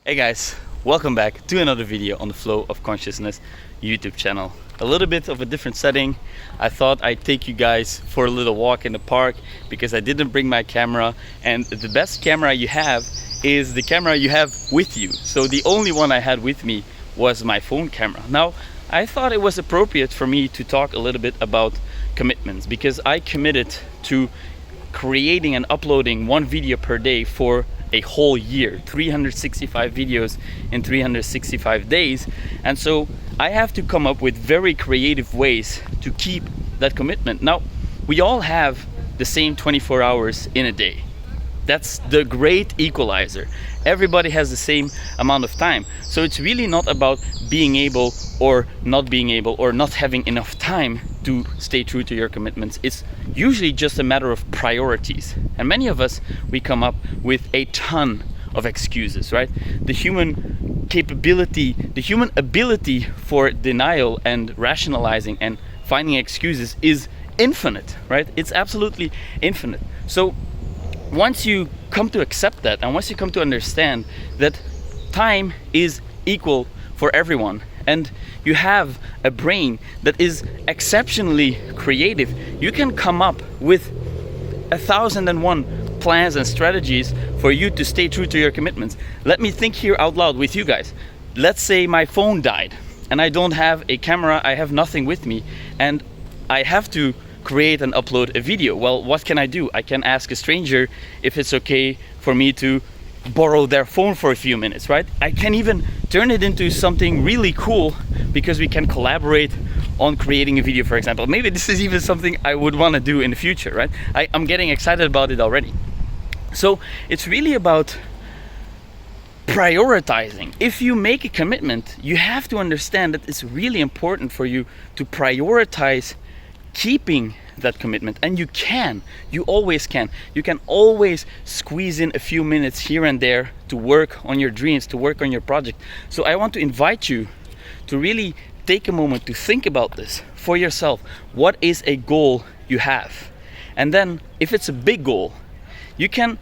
Hey guys, welcome back to another video on the Flow of Consciousness YouTube channel. A little bit of a different setting. I thought I'd take you guys for a little walk in the park because I didn't bring my camera, and the best camera you have is the camera you have with you. So the only one I had with me was my phone camera. Now, I thought it was appropriate for me to talk a little bit about commitments because I committed to creating and uploading one video per day for a whole year, 365 videos in 365 days. And so I have to come up with very creative ways to keep that commitment. Now, we all have the same 24 hours in a day. That's the great equalizer. Everybody has the same amount of time. So it's really not about being able or not being able or not having enough time to stay true to your commitments. It's usually just a matter of priorities. And many of us, we come up with a ton of excuses, right? The human capability, the human ability for denial and rationalizing and finding excuses is infinite, right? It's absolutely infinite. So once you come to accept that, and once you come to understand that time is equal for everyone, and you have a brain that is exceptionally creative, you can come up with 1,001 plans and strategies for you to stay true to your commitments. Let me think here out loud with you guys. Let's say my phone died and I don't have a camera, I have nothing with me, and I have to create and upload a video. Well, what can I do? I can ask a stranger if it's okay for me to borrow their phone for a few minutes, right? I can even turn it into something really cool because we can collaborate on creating a video, for example. Maybe this is even something I would want to do in the future, right? I'm getting excited about it already. So it's really about prioritizing. If you make a commitment, you have to understand that it's really important for you to prioritize keeping that commitment. And you always can. You can always squeeze in a few minutes here and there to work on your dreams, to work on your project. So I want to invite you to really take a moment to think about this for yourself. What is a goal you have? And then if it's a big goal, you can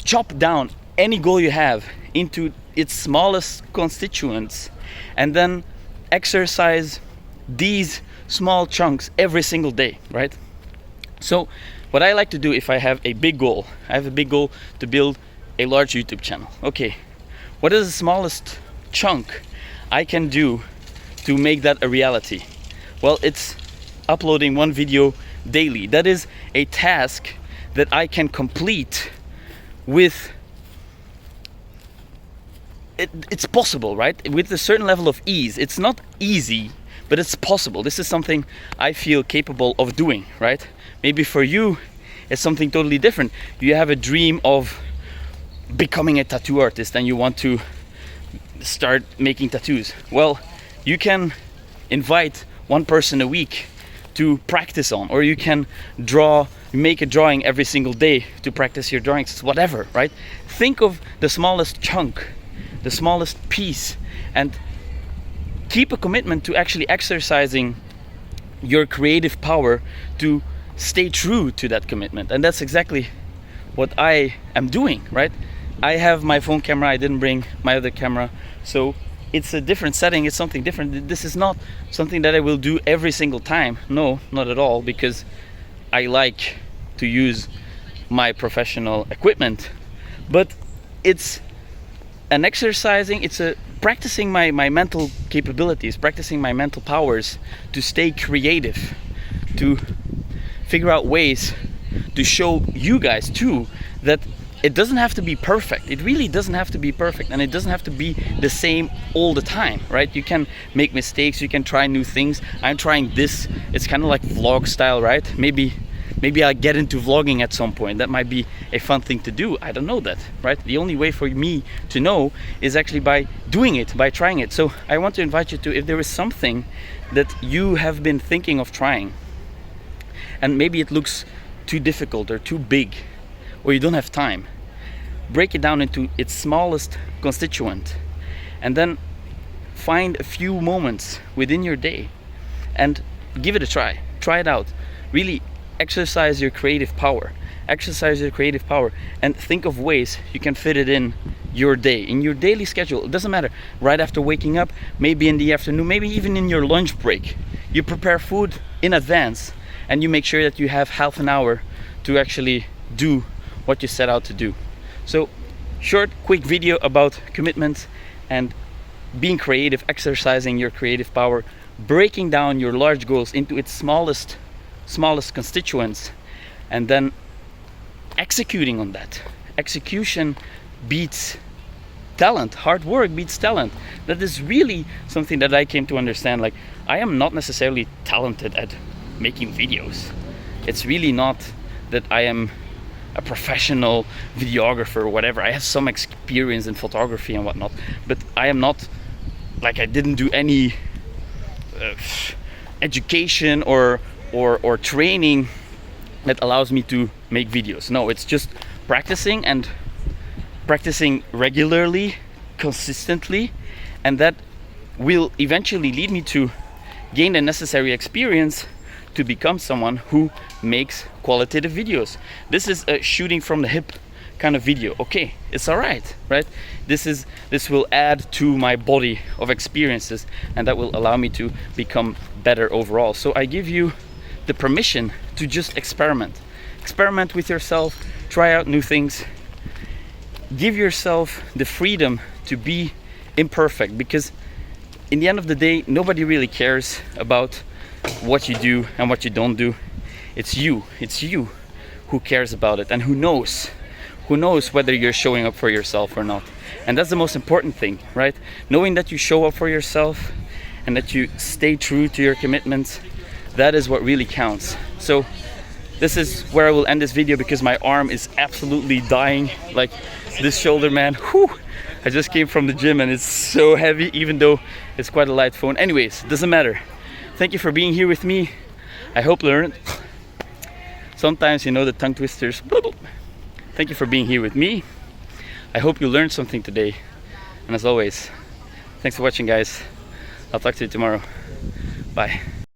chop down any goal you have into its smallest constituents and then exercise these small chunks every single day, right? So what I like to do if I have a big goal, I have a big goal to build a large YouTube channel. Okay, what is the smallest chunk I can do to make that a reality? Well, it's uploading one video daily. That is a task that I can complete with it's possible, right? With a certain level of ease. It's not easy, but it's possible. This is something I feel capable of doing, right? Maybe for you, it's something totally different. You have a dream of becoming a tattoo artist and you want to start making tattoos. Well, you can invite one person a week to practice on, or you can make a drawing every single day to practice your drawings, whatever, right? Think of the smallest chunk, the smallest piece, and keep a commitment to actually exercising your creative power to stay true to that commitment. And that's exactly what I am doing, right? I have my phone camera, I didn't bring my other camera, so it's a different setting, it's something different. This is not something that I will do every single time. No, not at all, because I like to use my professional equipment. But it's an exercising, it's a practicing my mental capabilities, practicing my mental powers to stay creative, to figure out ways to show you guys too that it doesn't have to be perfect. It really doesn't have to be perfect, and it doesn't have to be the same all the time, right? You can make mistakes, you can try new things. I'm trying this, it's kind of like vlog style, right? Maybe I'll get into vlogging at some point. That might be a fun thing to do. I don't know that, right? The only way for me to know is actually by doing it, by trying it. So I want to invite you to, if there is something that you have been thinking of trying, and maybe it looks too difficult or too big, or you don't have time, break it down into its smallest constituent, and then find a few moments within your day and give it a try. Try it out. Really exercise your creative power exercise your creative power, and think of ways you can fit it in your day, in your daily schedule. It doesn't matter, right after waking up, maybe in the afternoon, maybe even in your lunch break. You prepare food in advance and you make sure that you have half an hour to actually do what you set out to do. So short, quick video about commitment and being creative, exercising your creative power, breaking down your large goals into its smallest constituents, and then executing on that. Execution beats talent. Hard work beats talent. That is really something that I came to understand. Like, I am not necessarily talented at making videos. It's really not that I am a professional videographer or whatever. I have some experience in photography and whatnot, but I am not, like, I didn't do any education or training that allows me to make videos. No, it's just practicing, and practicing regularly, consistently, and that will eventually lead me to gain the necessary experience to become someone who makes qualitative videos. This is a shooting from the hip kind of video. Okay, it's all right? This will add to my body of experiences, and that will allow me to become better overall. So I give you the permission to just experiment with yourself, try out new things, give yourself the freedom to be imperfect, because in the end of the day, nobody really cares about what you do and what you don't do. It's you who cares about it, and who knows whether you're showing up for yourself or not. And that's the most important thing, right? Knowing that you show up for yourself and that you stay true to your commitments, that is what really counts. So this is where I will end this video, because my arm is absolutely dying. Like, this shoulder, man, whew, I just came from the gym and it's so heavy, even though it's quite a light phone. Anyways, doesn't matter. Thank you for being here with me. I hope you learned. Sometimes, you know, the tongue twisters. Thank you for being here with me. I hope you learned something today. And as always, thanks for watching, guys. I'll talk to you tomorrow. Bye.